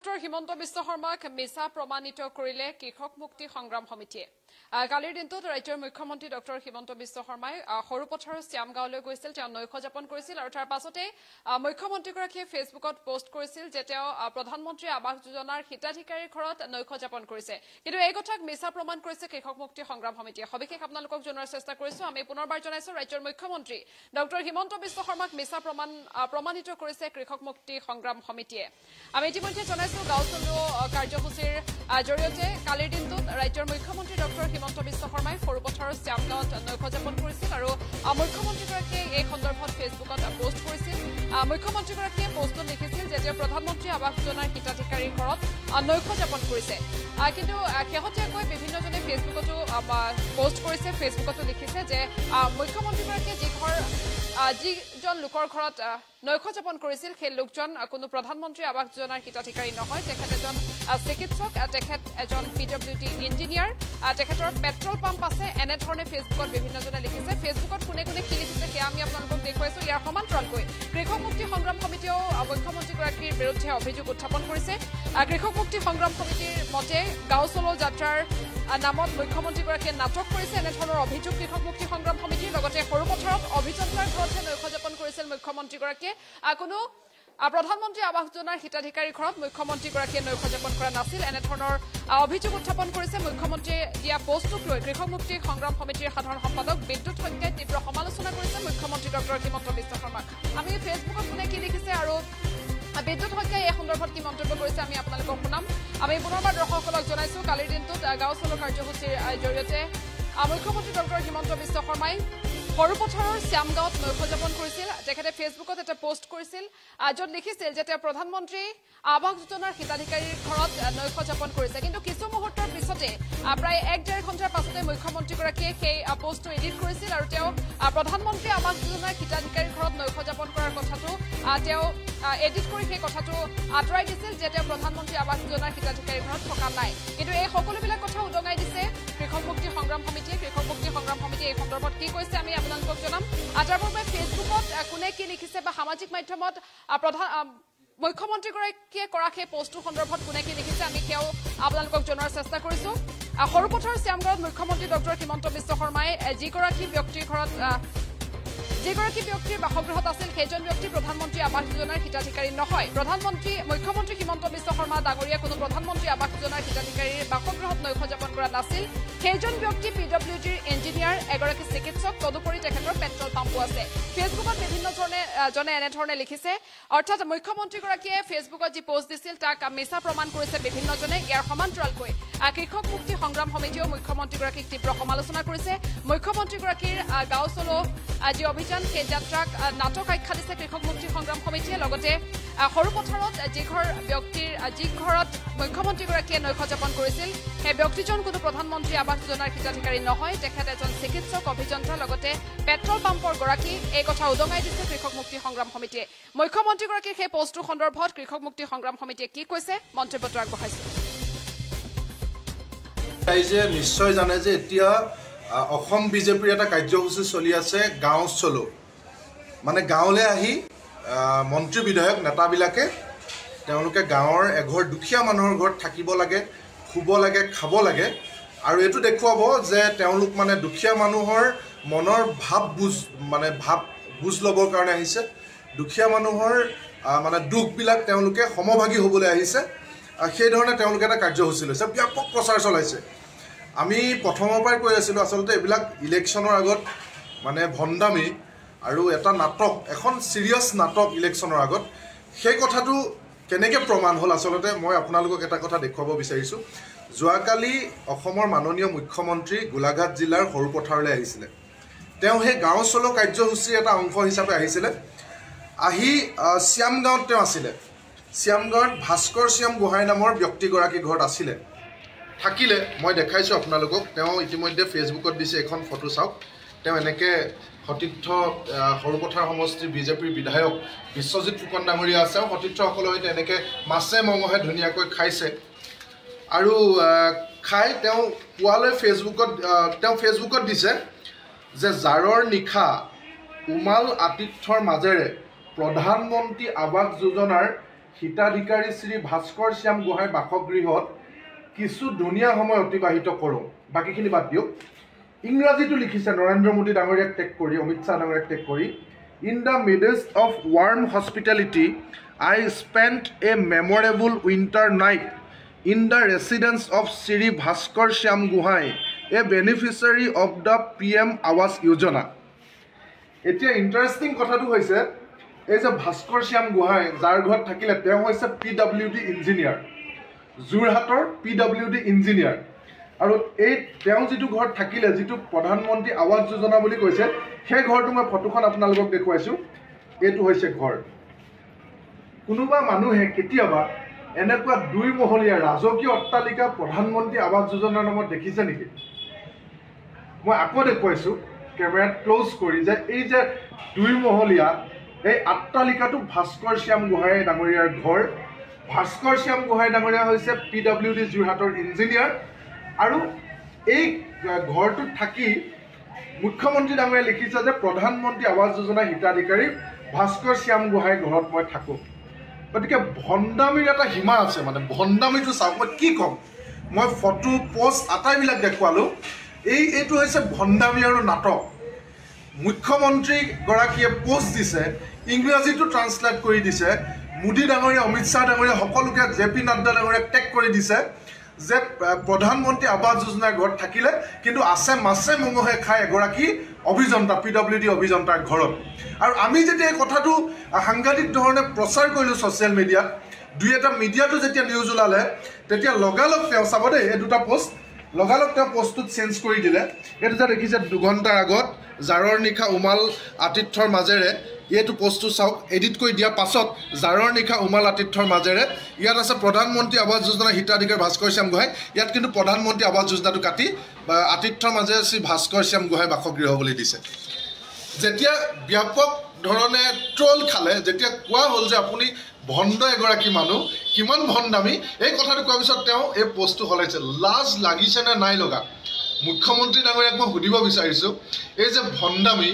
Doctor Himanta Biswa শৰ্মাক মিছা প্ৰমাণিত কৰিলে কৃষক মুক্তি সংগ্ৰাম সমিতিয়ে কালিৰ দিনটোত ৰাজ্যৰ মুখ্যমন্ত্ৰী ডক্টৰ হিমন্ত বিশ্ব শৰ্মাই সৰুপথাৰৰ শ্যামগাঁৱলৈ গৈছিল তেওঁ নৈশ যাপন কৰিছিল আৰু তাৰ পাছতে মুখ্যমন্ত্ৰীগৰাকীয়ে ফেচবুকত পোষ্ট কৰিছিল যে তেওঁ প্ৰধানমন্ত্ৰী আৱাস যোজনাৰ হিতাধিকাৰীৰ ঘৰত নৈশ যাপন কৰিছে কিন্তু এই কথাক মিছা প্ৰমাণ কৰিছে কৃষক মুক্তি সংগ্ৰাম সমিতিয়ে সবিশেষ আপোনালোকক জনোৱাৰ চেষ্টা কৰিছো আমি পুনৰবাৰ জনাইছো ৰাজ্যৰ মুখ্যমন্ত্ৰী ডক্টৰ হিমন্ত বিশ্ব শৰ্মাক মিছা প্ৰমাণিত কৰিছে কৃষক মুক্তি সংগ্ৰাম সমিতিয়ে আমি ইতিমধ্যে জনাইছো গাঁও চলো কাৰ্যসূচীৰ জৰিয়তে কালিৰ দিনটোত ৰাজ্যৰ মুখ্যমন্ত্ৰী ডক্টৰ হিমন্ত বিশ্ব শৰ্মাই সৰুপথাৰৰ শ্যামগাঁৱত নৈশ যাপন কৰিছিল আৰু মুখ্যমন্ত্ৰীগৰাকীয়ে এই সন্দৰ্ভত ফেচবুকত পোষ্ট কৰিছিল মুখ্যমন্ত্ৰীগৰাকীয়ে পোষ্টত লিখিছিল যে তেওঁ প্ৰধানমন্ত্ৰী আৱাস যোজনাৰ হিতাধিকাৰীৰ ঘৰত নৈশ যাপন কৰিছে কিন্তু শেহতীয়াকৈ বিভিন্নজনে ফেচবুকতো পোষ্ট কৰিছে ফেচবুকতো লিখিছে যে মুখ্যমন্ত্ৰীগৰাকীয়ে যিজন লোকৰ ঘৰত নৈশ যাপন কৰিছিল সেই লোকজন কোনো প্ৰধানমন্ত্ৰী আৱাস যোজনাৰ হিতাধিকাৰী নহয় তেখেত এজন চিকিৎসক তেখেত এজন পিডব্লিউডি ইঞ্জিনিয়াৰ তেখেতৰ পেট্ৰল পাম্প আছে এনেধৰণে ফেচবুকত বিভিন্নজনে লিখিছে ফেচবুকত কোনে কোনে কি লিখিছে সেয়া আমি আপোনালোকক দেখুৱাইছো ইয়াৰ সমান্তৰালকৈ কৃষক মুক্তি সংগ্ৰাম সমিতিয়েও মুখ্যমন্ত্ৰীগৰাকীৰ বিৰুদ্ধে অভিযোগ উত্থাপন কৰিছে কৃষক মুক্তি সংগ্ৰাম সমিতিৰ মতে গাঁও চলো যাত্ৰাৰ নামত মুখ্যমন্ত্ৰীগৰাকীয়ে নাটক কৰিছে এনেধৰণৰ অভিযোগ কৃষক মুক্তি সংগ্ৰাম সমিতিৰ লগতে সৰুপথাৰত অভিযন্তাৰ ঘৰতহে নৈশ যাপন কৰিছিল মুখ্যমন্ত্ৰীগৰাকীয়ে কোনো প্ৰধানমন্ত্ৰী আৱাস যোজনাৰ হিতাধিকাৰীৰ ঘৰত মুখ্যমন্ত্ৰীগৰাকীয়ে নৈশ যাপন কৰা নাছিল এনেধৰণৰ অভিযোগ উত্থাপন কৰিছে মুখ্যমন্ত্ৰীয়ে দিয়া পোষ্টক লৈ কৃষক মুক্তি সংগ্ৰাম সমিতিৰ সাধাৰণ সম্পাদক বিদ্যুৎ শইকীয়াই তীব্ৰ সমালোচনা কৰিছে মুখ্যমন্ত্ৰী ডক্টৰ হিমন্ত বিশ্ব শৰ্মাক আমি ফেচবুকত কোনে কি লিখিছে আৰু বিদ্যুৎ শইকীয়াই এই সন্দৰ্ভত কি মন্তব্য কৰিছে আমি আপোনালোকক শুনাম আমি পুনৰবাৰ দৰ্শকসকলক জনাইছো কালিৰ দিনটোত গাঁও চলো কাৰ্যসূচীৰ জৰিয়তে মুখ্যমন্ত্ৰী ডক্টৰ হিমন্ত বিশ্ব শৰ্মাই সৰুপথাৰৰ শ্যামগাঁৱত নৈশ যাপন কৰিছিল তেখেতে ফেচবুকত এটা পোষ্ট কৰিছিল য'ত লিখিছিল যে তেওঁ প্ৰধানমন্ত্ৰী আৱাস যোজনাৰ হিতাধিকাৰীৰ ঘৰত নৈশ যাপন কৰিছে কিন্তু কিছু মুহূৰ্তৰ পিছতে প্ৰায় 1-1.5 ঘণ্টাৰ পাছতে মুখ্যমন্ত্ৰীগৰাকীয়ে সেই পোষ্টটো এডিট কৰিছিল আৰু তেওঁ প্ৰধানমন্ত্ৰী আৱাস যোজনাৰ হিতাধিকাৰীৰ ঘৰত নৈশ যাপন কৰাৰ কথাটো তেওঁ এডিট কৰি সেই কথাটো আঁতৰাই দিছিল যে তেওঁ প্ৰধানমন্ত্ৰী আৱাস যোজনাৰ হিতাধিকাৰীৰ ঘৰত থকা নাই কিন্তু এই সকলোবিলাক কথা উদঙাই দিছে কৃষক মুক্তি সংগ্ৰাম সমিতিয়ে এই সন্দৰ্ভত কি কৈছে আমি আপোনালোকক জনাম তাৰ পূৰ্বে ফেচবুকত কোনে কি লিখিছে বা সামাজিক মাধ্যমত মুখ্যমন্ত্ৰীগৰাকীয়ে কৰা সেই পোষ্টটোৰ সন্দৰ্ভত কোনে কি লিখিছে আমি সেয়াও আপোনালোকক জনোৱাৰ চেষ্টা কৰিছো সৰুপথাৰৰ শ্যামগাঁৱত মুখ্যমন্ত্ৰী ডক্টৰ হিমন্ত বিশ্ব শৰ্মাই যিগৰাকী ব্যক্তিৰ বাসগৃহত আছিল সেইজন ব্যক্তি প্ৰধানমন্ত্ৰী আৱাস যোজনাৰ হিতাধিকাৰী নহয় মুখ্যমন্ত্ৰী হিমন্ত বিশ্ব শৰ্মা ডাঙৰীয়া কোনো প্ৰধানমন্ত্ৰী আৱাস যোজনাৰ হিতাধিকাৰীৰ বাসগৃহত নৈশ যাপন কৰা নাছিল সেইজন ব্যক্তি পিডব্লিউডিৰ ইঞ্জিনিয়াৰ এগৰাকী চিকিৎসক তদুপৰি তেখেতৰ পেট্ৰল পাম্পো আছে ফেচবুকত বিভিন্ন জনে এনেধৰণে লিখিছে অৰ্থাৎ মুখ্যমন্ত্ৰীগৰাকীয়ে ফেচবুকত যি পোষ্ট দিছিল তাক মিছা প্ৰমাণ কৰিছে বিভিন্নজনে ইয়াৰ সমান্তৰালকৈ কৃষক মুক্তি সংগ্ৰাম সমিতিয়েও মুখ্যমন্ত্ৰীগৰাকীক তীব্ৰ সমালোচনা কৰিছে মুখ্যমন্ত্ৰীগৰাকীৰ গাঁও চলো যি অভিযান সেই যাত্ৰাক নাটক আখ্যা দিছে কৃষক মুক্তি সংগ্ৰাম সমিতিয়ে লগতে সৰুপথাৰত যি ঘৰত মুখ্যমন্ত্ৰীগৰাকীয়ে নৈশ যাপন কৰিছিল সেই ব্যক্তিজন কোনো প্ৰধানমন্ত্ৰী আৱাস যোজনাৰ হিতাধিকাৰী নহয় তেখেত এজন চিকিৎসক অভিযন্তা লগতে পেট্ৰল পাম্পৰ গৰাকী এই কথা উদঙাই দিছে কৃষক মুক্তি সংগ্ৰাম সমিতিয়ে মুখ্যমন্ত্ৰীগৰাকীৰ সেই পোষ্টটোৰ সন্দৰ্ভত কৃষক মুক্তি সংগ্ৰাম সমিতিয়ে কি কৈছে মন্তব্যটো আগবঢ়াইছে নিশ্চয় জানে যে এতিয়া অসম বিজেপিৰ এটা কাৰ্যসূচী চলি আছে গাঁও চলো মানে গাঁৱলৈ আহি মন্ত্ৰী বিধায়ক নেতাবিলাকে তেওঁলোকে গাঁৱৰ এঘৰ দুখীয়া মানুহৰ ঘৰত থাকিব লাগে শুব লাগে খাব লাগে আৰু এইটো দেখুৱাব যে তেওঁলোক মানে দুখীয়া মানুহৰ মনৰ ভাৱ বুজ ল'বৰ কাৰণে আহিছে দুখীয়া মানুহৰ মানে দুখবিলাক তেওঁলোকে সমভাগী হ'বলৈ আহিছে সেইধৰণে তেওঁলোকে এটা কাৰ্যসূচী লৈছে ব্যাপক প্ৰচাৰ চলাইছে আমি প্ৰথমৰ পৰাই কৈ আছিলোঁ আচলতে এইবিলাক ইলেকশ্যনৰ আগত মানে ভণ্ডামি আৰু এটা নাটক এখন চিৰিয়াছ নাটক ইলেকশ্যনৰ আগত সেই কথাটো কেনেকৈ প্ৰমাণ হ'ল আচলতে মই আপোনালোকক এটা কথা দেখুৱাব বিচাৰিছোঁ যোৱাকালি অসমৰ মাননীয় মুখ্যমন্ত্ৰী গোলাঘাট জিলাৰ সৰুপথাৰলৈ আহিছিলে তেওঁ সেই গাঁও চলো কাৰ্যসূচীৰ এটা অংশ হিচাপে আহিছিলে আহি শ্যামগাঁৱত তেওঁ আছিলে শ্যামগাঁৱত ভাস্কৰ শ্যাম গোহাঁই নামৰ ব্যক্তিগৰাকী ঘৰত আছিলে থাকিলে মই দেখাইছোঁ আপোনালোকক তেওঁ ইতিমধ্যে ফেচবুকত দিছে এখন ফটো চাওক তেওঁ এনেকৈ সতীৰ্থ সৰুপথাৰ সমষ্টিৰ বিজেপিৰ বিধায়ক বিশ্বজিৎ ফুকন ডাঙৰীয়া আছে আৰু সতীৰ্থসকলৰ সৈতে এনেকৈ মাছে মঙহে ধুনীয়াকৈ খাইছে আৰু খাই তেওঁ পুৱালৈ ফেচবুকত দিছে যে জাৰৰ নিশা উমাল আতিথ্যৰ মাজেৰে প্ৰধানমন্ত্ৰী আৱাস যোজনাৰ হিতাধিকাৰী শ্ৰী ভাস্কৰ শ্যাম গোহাঁই বাসগৃহত কিছু ধুনীয়া সময় অতিবাহিত কৰোঁ। বাকীখিনি বাদ দিয়ক। ইংৰাজীটো লিখিছে নৰেন্দ্ৰ মোদী ডাঙৰীয়াক টেগ কৰি, অমিত শ্বাহ ডাঙৰীয়াক টেগ কৰি, in the midst of warm hospitality I spent a memorable winter night in the residence of Shri Bhaskar Shyam Gohain, a beneficiary of the PM Awas যোজনা। এতিয়া ইণ্টাৰেষ্টিং কথাটো হৈছে এই যে ভাস্কৰ শ্যাম গোহাঁই যাৰ ঘৰত থাকিলে তেওঁ হৈছে PWD ইঞ্জিনিয়াৰ, যোৰহাটৰ PWD ইঞ্জিনিয়াৰ। আৰু এই তেওঁ যিটো ঘৰত থাকিলে, যিটো প্ৰধানমন্ত্ৰী আৱাস যোজনা বুলি কৈছে, সেই ঘৰটো মই ফটোখন আপোনালোকক দেখুৱাইছোঁ। এইটো হৈছে ঘৰ। কোনোবা মানুহে কেতিয়াবা এনেকুৱা 2 মহলীয়া ৰাজকীয় অট্টালিকা প্ৰধানমন্ত্ৰী আৱাস যোজনাৰ নামত দেখিছে নেকি? মই আকৌ দেখুৱাইছোঁ কেমেৰাত ক্ল'জ কৰি যে এই যে 2 মহলীয়া এই অট্টালিকাটো ভাস্কৰ শ্যাম গোহাঁই ডাঙৰীয়াৰ ঘৰ। ভাস্কৰ শ্যাম গোহাঁই ডাঙৰীয়া হৈছে PWD যোৰহাটৰ ইঞ্জিনিয়াৰ। আৰু এই ঘৰটোত থাকি মুখ্যমন্ত্ৰী ডাঙৰীয়াই লিখিছে যে প্ৰধানমন্ত্ৰী আৱাস যোজনা হিতাধিকাৰী ভাস্কৰ শ্যাম গোহাঁই ঘৰত মই থাকোঁ। গতিকে ভণ্ডামীৰ এটা সীমা আছে। মানে ভণ্ডামীটো চাওক, মই কি ক'ম, মই ফটো পোষ্ট আটাইবিলাক দেখুৱালোঁ। এইটো হৈছে ভণ্ডামী আৰু নাটক। মুখ্যমন্ত্ৰীগৰাকীয়ে পোষ্ট দিছে, ইংৰাজীটো ট্ৰান্সলেট কৰি দিছে, মোদী ডাঙৰীয়া, অমিত শ্বাহ ডাঙৰীয়া সকলোকে, JP নাড্ডা ডাঙৰীয়াক টেগ কৰি দিছে যে প্ৰধানমন্ত্ৰী আৱাস যোজনাৰ ঘৰত থাকিলে কিন্তু আছে মাছে মঙহে খাই এগৰাকী অভিযন্তা, PWD অভিযন্তাৰ ঘৰত। আৰু আমি যেতিয়া এই কথাটো সাংঘাতিক ধৰণে প্ৰচাৰ কৰিলোঁ ছ'চিয়েল মিডিয়াত, 2-এটা মিডিয়াটো যেতিয়া নিউজ ওলালে, তেতিয়া লগালগ তেওঁ, চাব দেই এই 2টা পোষ্ট, লগালগ তেওঁ পোষ্টটোত চেঞ্জ কৰি দিলে। এইটো যে দেখিছে 2 ঘণ্টাৰ আগত জাৰৰ নিশা উমাল আতিথ্যৰ মাজেৰে, এইটো পোষ্টটো চাওক, এডিট কৰি দিয়াৰ পাছত জাৰৰ নিশা উমাল আতিথ্যৰ মাজেৰে ইয়াত আছে প্ৰধানমন্ত্ৰী আৱাস যোজনা হিতাধিকাৰী ভাস্কৰ শ্যাম গোহাঁই। ইয়াত কিন্তু প্ৰধানমন্ত্ৰী আৱাস যোজনাটো কাটি আতিথ্যৰ মাজেৰে শ্ৰী ভাস্কৰ শ্যাম গোহাঁই বাসগৃহ বুলি দিছে। যেতিয়া ব্যাপক ধৰণে ট্ৰল খালে, যেতিয়া কোৱা হ'ল যে আপুনি ভণ্ড এগৰাকী মানুহ, কিমান ভণ্ডামী, এই কথাটো কোৱাৰ পিছত তেওঁ এই পোষ্টটো সলাইছে। লাজ লাগিছে নে নাই লগা? মুখ্যমন্ত্ৰী ডাঙৰীয়াক মই সুধিব বিচাৰিছোঁ, এই যে ভণ্ডামী,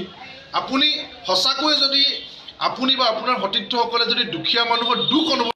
আপুনি সঁচাকৈয়ে যদি আপুনি বা আপোনাৰ সতীৰ্থসকলে যদি দুখীয়া মানুহৰ দুখ অনুভৱ